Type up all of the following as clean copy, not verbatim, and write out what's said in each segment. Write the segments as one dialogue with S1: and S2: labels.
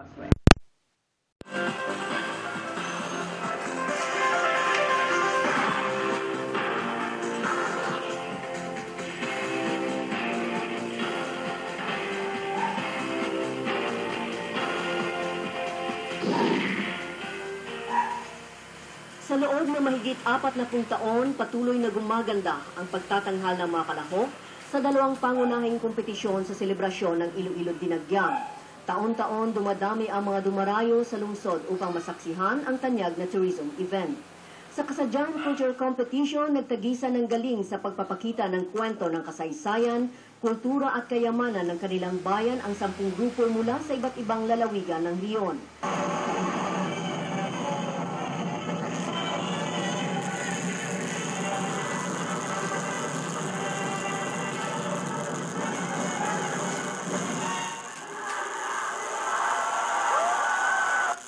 S1: Sa loob ng mahigit 40 taon, patuloy na gumaganda ang pagtatanghal ng mga kalahok sa dalawang pangunahing kompetisyon sa selebrasyon ng Iloilo Dinagyang. Taon-taon dumadami ang mga dumarayo sa lungsod upang masaksihan ang tanyag na tourism event. Sa kasadyang culture competition, nagtagisan ng galing sa pagpapakita ng kwento ng kasaysayan, kultura at kayamanan ng kanilang bayan ang 10 grupo mula sa iba't ibang lalawigan ng riyon.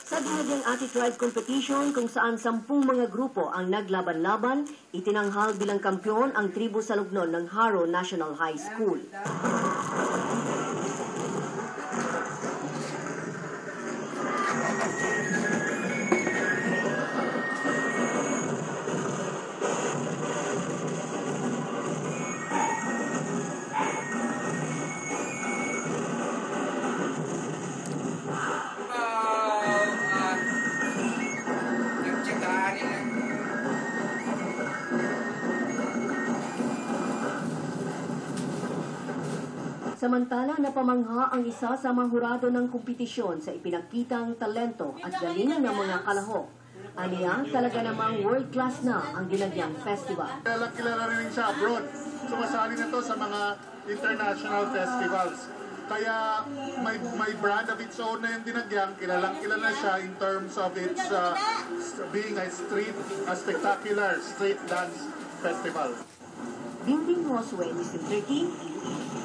S1: Sa Dinagyang Ati-Tribe Competition, kung saan 10 mga grupo ang naglaban-laban, itinanghal bilang kampyon ang tribo sa Lugnon ng Haro National High School. Samantala, napamangha ang isa sa mga hurado ng kompetisyon sa ipinakitang talento at galing ng mga kalahok. Aniya, talaga namang world-class na ang Dinagyang Festival.
S2: Kilala rin siya abroad. Sumasali na to sa mga international festivals. Kaya may brand of its own na yung Dinagyang. Kilala siya in terms of its being a spectacular street dance festival.
S1: Dingding Moswe, District 13,